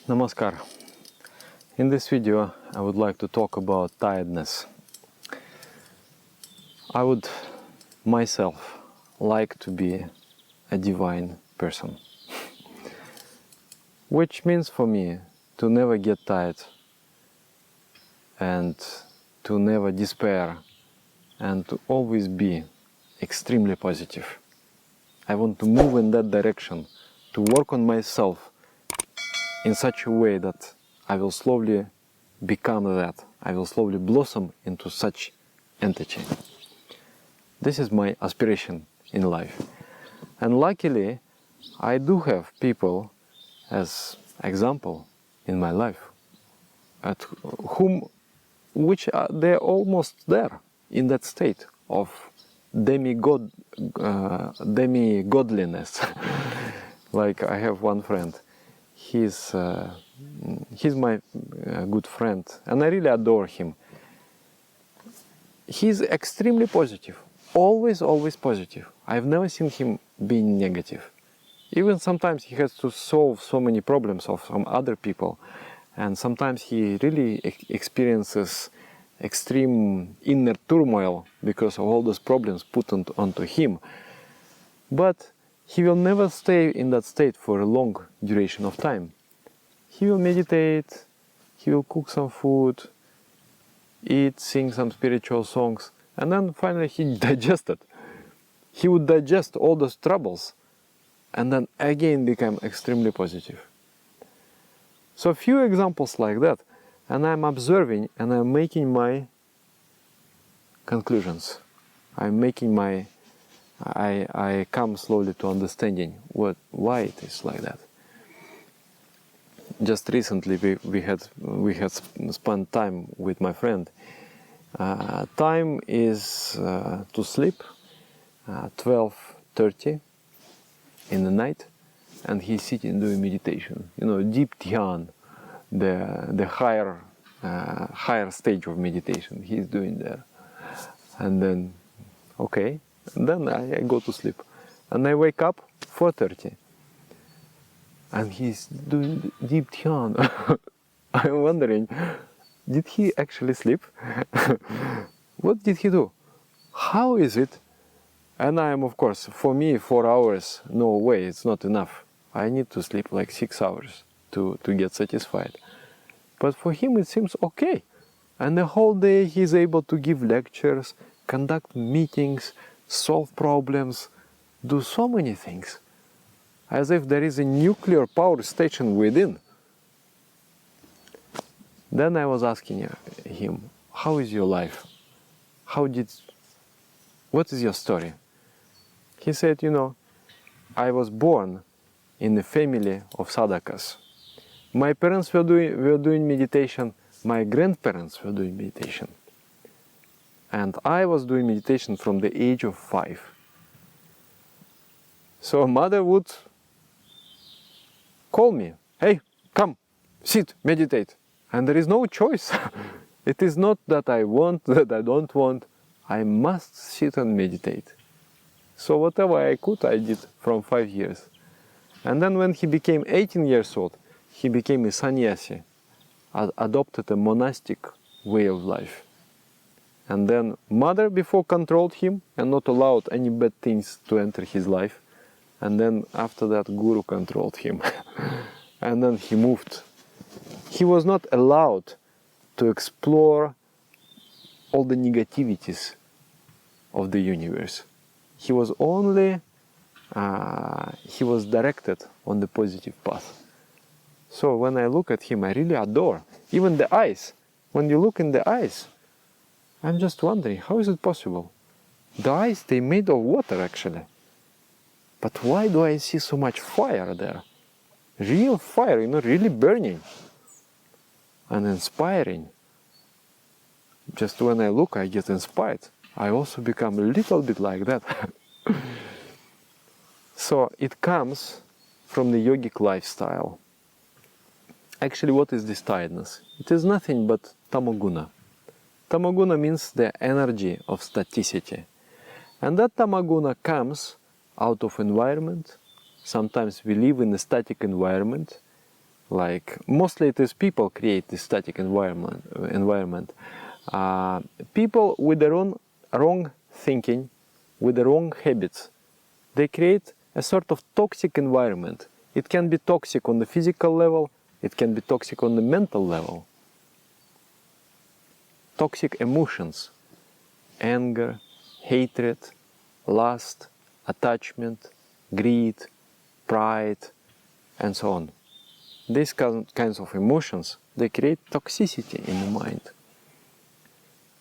Namaskar. In this video I would like to talk about tiredness. I would myself like to be a divine person, which means for me to never get tired and to never despair and to always be extremely positive. I want to move in that direction, to work on myself in such a way that I will slowly become that. I will slowly blossom into such entity. This is my aspiration in life. And luckily, I do have people as example in my life, at whom, they're almost there in that state of demi-godliness. Like I have one friend. He's my good friend, and I really adore him. He's extremely positive, always positive. I've never seen him being negative. Even sometimes he has to solve so many problems of some other people, and sometimes he really experiences extreme inner turmoil because of all those problems put onto him. But he will never stay in that state for a long duration of time. He will meditate, he will cook some food, eat, sing some spiritual songs, and then finally he digested. He would digest all those troubles and then again become extremely positive. So a few examples like that, and I'm observing and I'm making my conclusions. I come slowly to understanding why it is like that. Just recently we had spent time with my friend. Time is to sleep 12:30 in the night, and he's sitting doing meditation. You know, deep dhyan, the higher stage of meditation. He's doing there, and then okay. And then I go to sleep, and I wake up 4:30, and he's doing deep dhyan. I'm wondering, did he actually sleep? What did he do? How is it? And I am, of course, for me, 4 hours, no way, it's not enough. I need to sleep like 6 hours to get satisfied. But for him it seems okay. And the whole day he's able to give lectures, conduct meetings, solve problems, do so many things, as if there is a nuclear power station within. Then I was asking him, how is your life? What is your story? He said, you know, I was born in a family of sadhakas. My parents were doing meditation, my grandparents were doing meditation. And I was doing meditation from the age of 5. So mother would call me, hey, come, sit, meditate. And there is no choice. It is not that I want, that I don't want. I must sit and meditate. So whatever I could, I did from 5 years. And then when he became 18 years old, he became a sannyasi, adopted a monastic way of life. And then mother before controlled him and not allowed any bad things to enter his life. And then after that guru controlled him. And then he moved. He was not allowed to explore all the negativities of the universe. He was only, he was directed on the positive path. So when I look at him, I really adore. Even the eyes. When you look in the eyes, I'm just wondering, how is it possible? The eyes, they made of water actually. But why do I see so much fire there? Real fire, you know, really burning and inspiring. Just when I look, I get inspired. I also become a little bit like that. So it comes from the yogic lifestyle. Actually, what is this tiredness? It is nothing but tamoguna. Tamoguna means the energy of staticity. And that tamoguna comes out of environment. Sometimes we live in a static environment. like mostly it is people create this static environment. People with their own wrong thinking, with their wrong habits, they create a sort of toxic environment. It can be toxic on the physical level, it can be toxic on the mental level. Toxic emotions, anger, hatred, lust, attachment, greed, pride, and so on. These kinds of emotions, they create toxicity in the mind.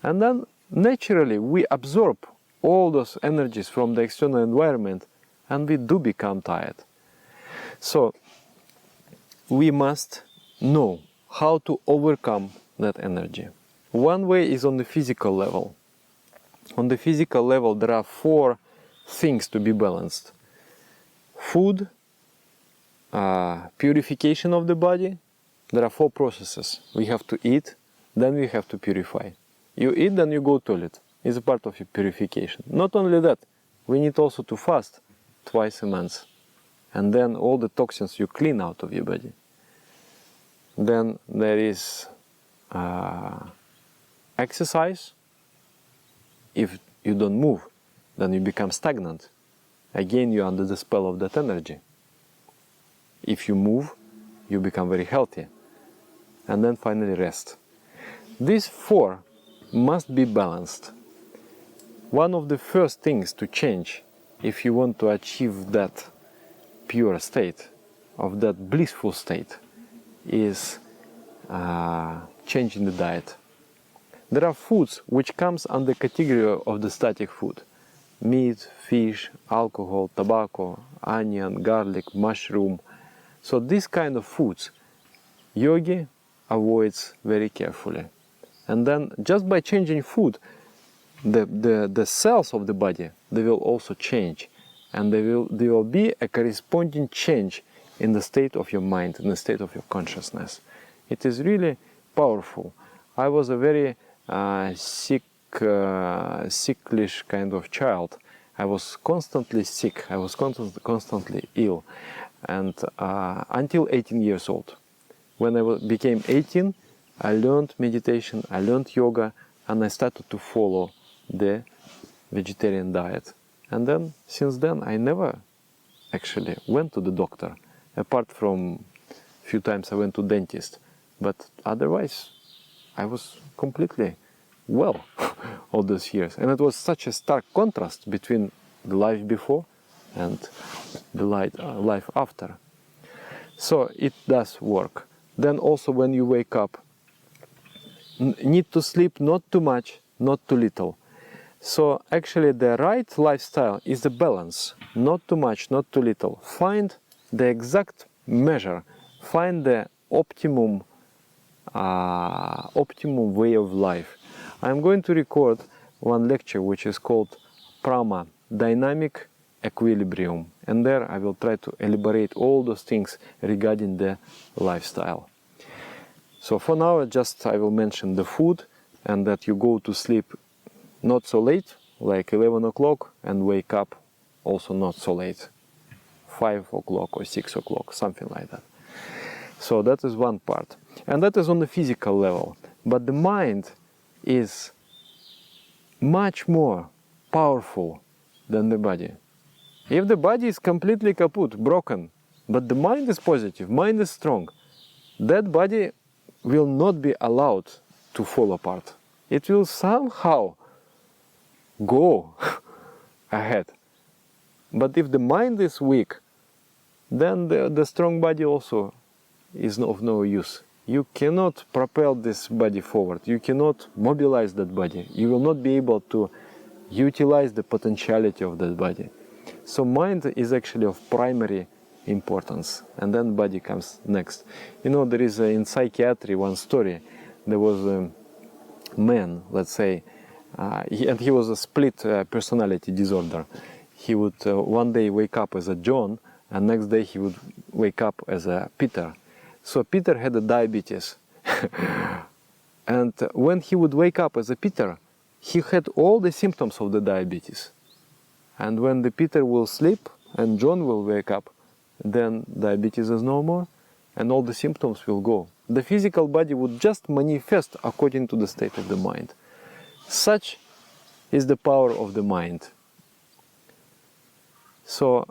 And then naturally we absorb all those energies from the external environment and we do become tired. So we must know how to overcome that energy. One way is on the physical level. On the physical level there are 4 things to be balanced. Food, purification of the body. There are 4 processes. We have to eat, then we have to purify. You eat, then you go to toilet. It's a part of your purification. Not only that, we need also to fast twice a month. And then all the toxins you clean out of your body. Then there is exercise. If you don't move, then you become stagnant. Again, you're under the spell of that energy. If you move, you become very healthy. And then finally rest. These 4 must be balanced. One of the first things to change if you want to achieve that pure state, of that blissful state, is changing the diet. There are foods which comes under category of the static food. Meat, fish, alcohol, tobacco, onion, garlic, mushroom. So these kind of foods, yogi avoids very carefully. And then just by changing food, the cells of the body, they will also change. And there will be a corresponding change in the state of your mind, in the state of your consciousness. It is really powerful. I was a very sicklish kind of child. I was constantly sick. I was constantly ill. And until 18 years old. When I became 18, I learned meditation, I learned yoga, and I started to follow the vegetarian diet. And then, since then, I never actually went to the doctor, apart from a few times I went to dentist. But otherwise, I was completely well all those years. And it was such a stark contrast between the life before and the life after. So it does work. Then also when you wake up, need to sleep not too much, not too little. So actually the right lifestyle is the balance. Not too much, not too little. Find the exact measure. Find the optimum way of life. I'm going to record one lecture which is called Prama, Dynamic Equilibrium. And there I will try to elaborate all those things regarding the lifestyle. So for now, I will mention the food, and that you go to sleep not so late, like 11 o'clock, and wake up also not so late, 5 o'clock or 6 o'clock, something like that. So that is one part. And that is on the physical level. But the mind is much more powerful than the body. If the body is completely kaput, broken, but the mind is positive, mind is strong, that body will not be allowed to fall apart. It will somehow go ahead. But if the mind is weak, then the strong body also is of no use. You cannot propel this body forward. You cannot mobilize that body. You will not be able to utilize the potentiality of that body. So mind is actually of primary importance, and then body comes next. You know, there is in psychiatry one story. There was a man, let's say, and he was a split personality disorder. He would one day wake up as a John, and next day he would wake up as a Peter. So Peter had a diabetes. And when he would wake up as a Peter, he had all the symptoms of the diabetes. And when the Peter will sleep and John will wake up, then diabetes is no more, and all the symptoms will go. The physical body would just manifest according to the state of the mind. Such is the power of the mind. So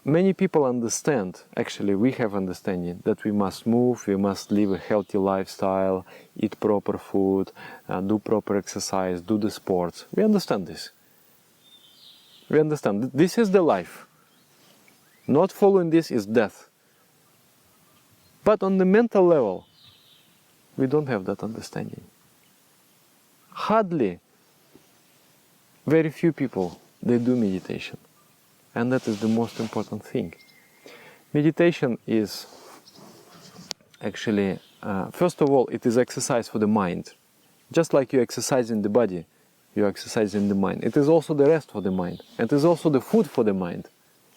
many people understand, actually we have understanding, that we must move, we must live a healthy lifestyle, eat proper food, do proper exercise, do the sports. We understand this. We understand this is the life. Not following this is death. But on the mental level, we don't have that understanding. Hardly, very few people, they do meditation. And that is the most important thing. Meditation is actually, first of all, it is exercise for the mind. Just like you exercise in the body, you exercise in the mind. It is also the rest for the mind. It is also the food for the mind.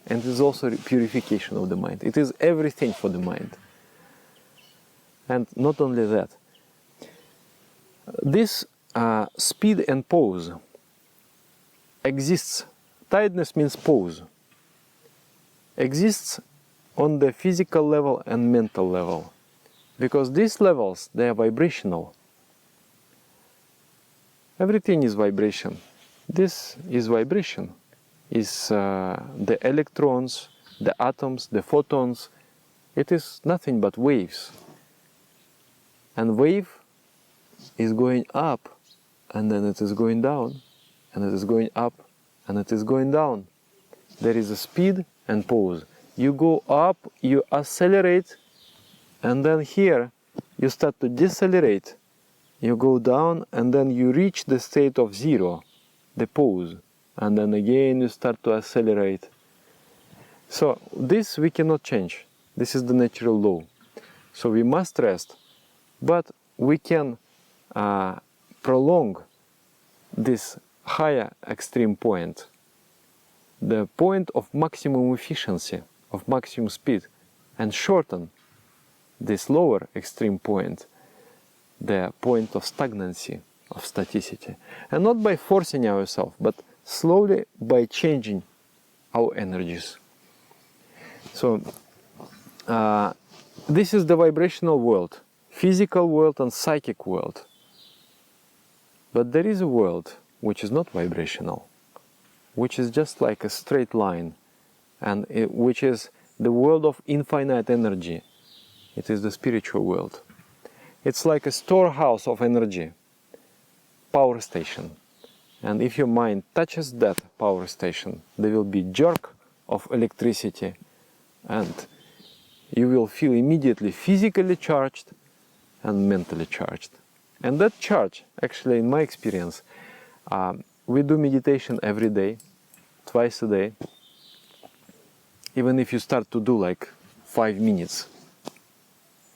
And it is also purification of the mind. It is everything for the mind. And not only that. This speed and pause exists. Tiredness means pause. Exists on the physical level and mental level. Because these levels, they are vibrational. Everything is vibration. This is vibration. Is the electrons, the atoms, the photons. It is nothing but waves. And wave is going up, and then it is going down, and it is going up, and it is going down. There is a speed and pause. You go up, you accelerate, and then here you start to decelerate. You go down, and then you reach the state of zero, the pause. And then again you start to accelerate. So this we cannot change. This is the natural law. So we must rest. But we can prolong this higher extreme point, the point of maximum efficiency, of maximum speed, and shorten this lower extreme point, the point of stagnancy, of staticity. And not by forcing ourselves, but slowly by changing our energies. So this is the vibrational world, physical world and psychic world. But there is a world which is not vibrational, which is just like a straight line, and which is the world of infinite energy. It is the spiritual world. It's like a storehouse of energy, power station. And if your mind touches that power station, there will be jerk of electricity, and you will feel immediately physically charged and mentally charged. And that charge, actually in my experience, we do meditation every day, twice a day. Even if you start to do like 5 minutes,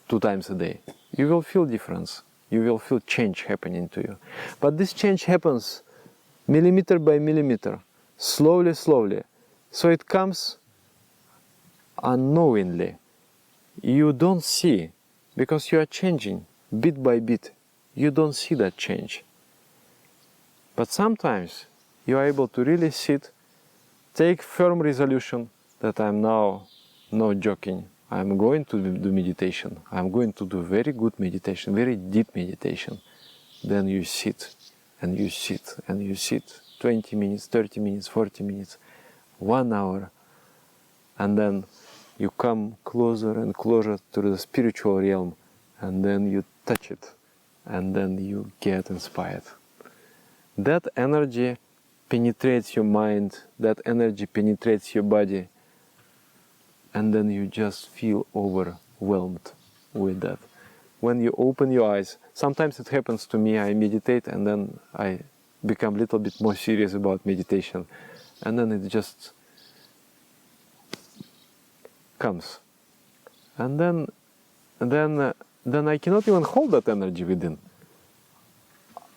2 times a day, you will feel difference. You will feel change happening to you. But this change happens millimeter by millimeter, slowly, slowly. So it comes unknowingly. You don't see, because you are changing bit by bit. You don't see that change. But sometimes you are able to really sit, take firm resolution that I'm now not joking. I'm going to do meditation. I'm going to do very good meditation, very deep meditation. Then you sit, and you sit, and you sit 20 minutes, 30 minutes, 40 minutes, 1 hour. And then you come closer and closer to the spiritual realm, and then you touch it, and then you get inspired. That energy penetrates your mind, that energy penetrates your body, and then you just feel overwhelmed with that. When you open your eyes, sometimes it happens to me, I meditate and then I become a little bit more serious about meditation, and then it just comes. And then I cannot even hold that energy within.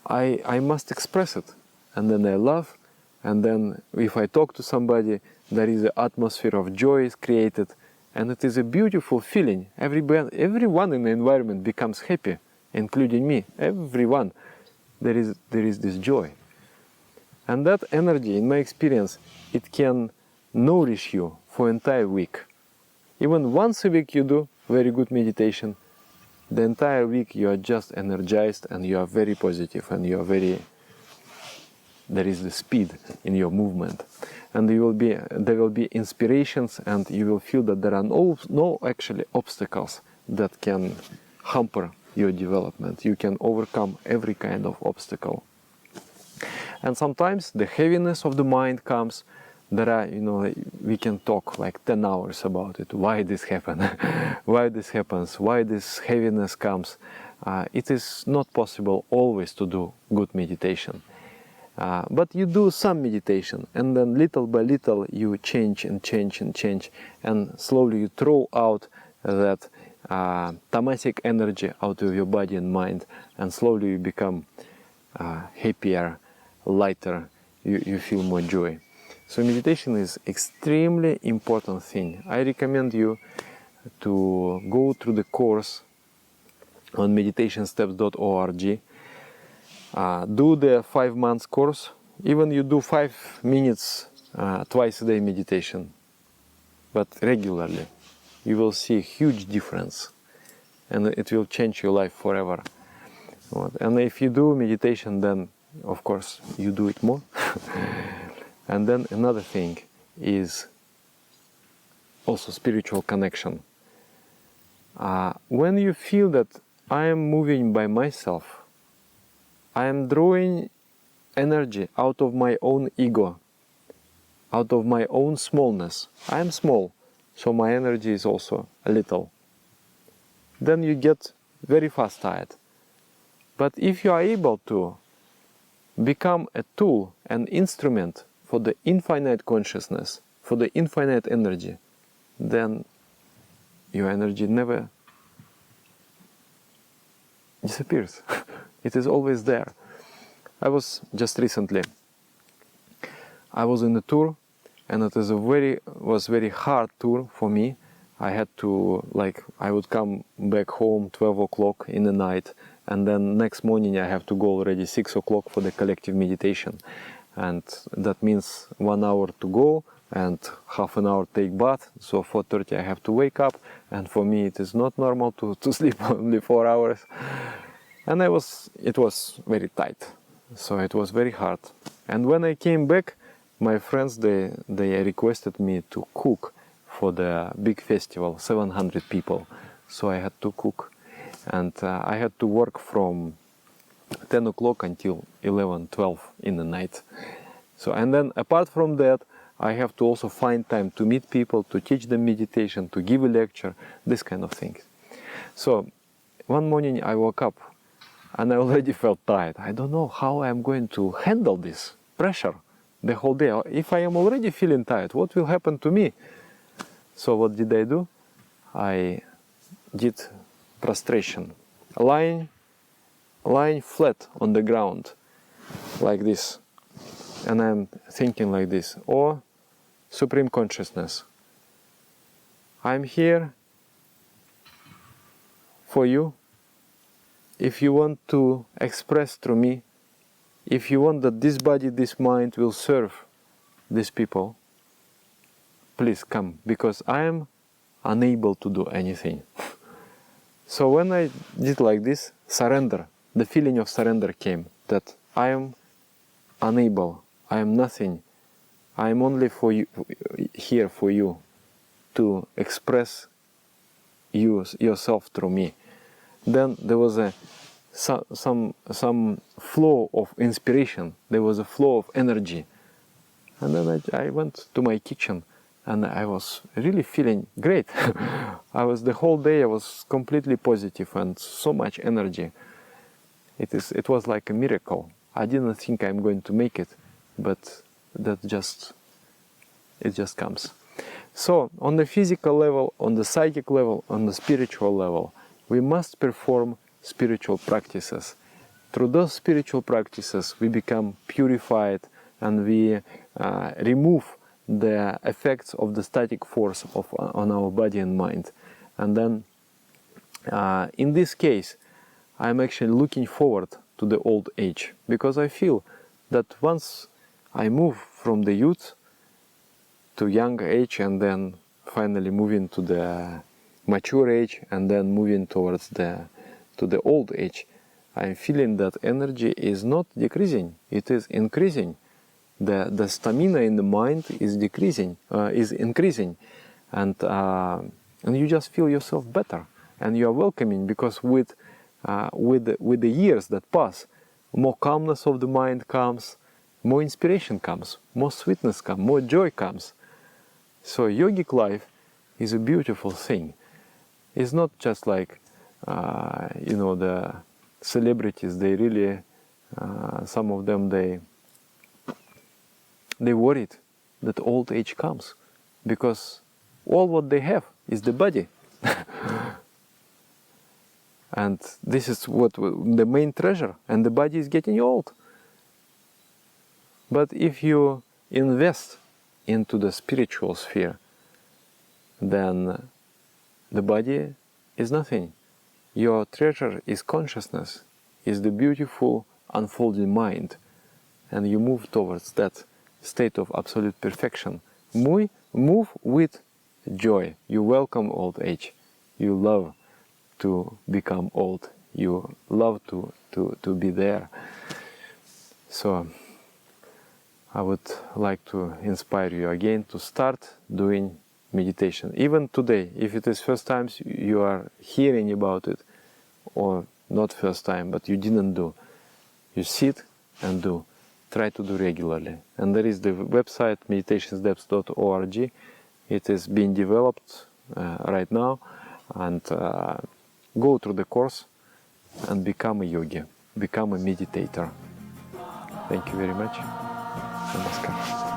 I must express it, and then I laugh, and then if I talk to somebody, there is an atmosphere of joy is created, and it is a beautiful feeling. Everyone in the environment becomes happy, including me. Everyone, there is this joy, and that energy, in my experience, it can nourish you for an entire week. Even once a week you do, very good meditation, the entire week you are just energized and you are very positive and you are very, there is the speed in your movement. And there will be inspirations, and you will feel that there are no actually obstacles that can hamper your development. You can overcome every kind of obstacle. And sometimes the heaviness of the mind comes. There are, we can talk like 10 hours about it. Why this happened? Why this happens? Why this heaviness comes? It is not possible always to do good meditation. But you do some meditation, and then little by little you change and change and change, and slowly you throw out that tamasic energy out of your body and mind, and slowly you become happier, lighter, you feel more joy. So meditation is extremely important thing. I recommend you to go through the course on meditationsteps.org. Do the 5 months course. Even you do 5 minutes twice a day meditation, but regularly, you will see a huge difference, and it will change your life forever. And if you do meditation, then of course you do it more. And then another thing is also spiritual connection. When you feel that I am moving by myself, I am drawing energy out of my own ego, out of my own smallness. I am small, so my energy is also a little. Then you get very fast tired. But if you are able to become a tool, an instrument for the infinite consciousness, for the infinite energy, then your energy never disappears. It is always there. I was just recently, I was in a tour, and it was very hard tour for me. I had to, I would come back home 12 o'clock in the night, and then next morning I have to go already 6 o'clock for the collective meditation. And that means 1 hour to go and half an hour take bath. So 4:30 I have to wake up, and for me it is not normal to sleep only 4 hours. And it was very tight, so it was very hard. And when I came back, my friends, they requested me to cook for the big festival, 700 people. So I had to cook, and I had to work from 10 o'clock until 11, 12 in the night. So, and then apart from that, I have to also find time to meet people, to teach them meditation, to give a lecture, this kind of things. So one morning I woke up, and I already felt tired. I don't know how I'm going to handle this pressure the whole day. If I am already feeling tired, what will happen to me? So what did I do? I did prostration, lying flat on the ground, like this. And I'm thinking like this, or Supreme Consciousness, I'm here for you. If you want to express through me, if you want that this body, this mind will serve these people, please come, because I am unable to do anything. So when I did like this, surrender, the feeling of surrender came, that I am unable, I am nothing, I am only for you, here for you, to express yourself through me. Then there was some flow of inspiration, there was a flow of energy. And then I went to my kitchen, and I was really feeling great. The whole day I was completely positive and so much energy. It was like a miracle. I didn't think I'm going to make it, but it just comes. So on the physical level, on the psychic level, on the spiritual level, we must perform spiritual practices. Through those spiritual practices, we become purified, and we remove the effects of the static force on our body and mind. And then, in this case, I'm actually looking forward to the old age, because I feel that once I move from the youth to young age, and then finally moving to the mature age and then moving towards to the old age, I'm feeling that energy is not decreasing, it is increasing. The stamina in the mind is increasing, and you just feel yourself better, and you are welcoming, because with the years that pass, more calmness of the mind comes, more inspiration comes, more sweetness comes, more joy comes. So yogic life is a beautiful thing. It's not just like the celebrities. They really, some of them, they worried that old age comes, because all what they have is the body. And this is what the main treasure, and the body is getting old. But if you invest into the spiritual sphere, then the body is nothing. Your treasure is consciousness, is the beautiful unfolding mind, and you move towards that state of absolute perfection. Move with joy. You welcome old age. You love to become old. You love to be there. So I would like to inspire you again to start doing meditation. Even today, if it is first time you are hearing about it, or not first time, but you didn't do, you sit and do. Try to do regularly. And there is the website meditationsteps.org. It is being developed right now, and go through the course and become a yogi, become a meditator. Thank you very much. Namaskar.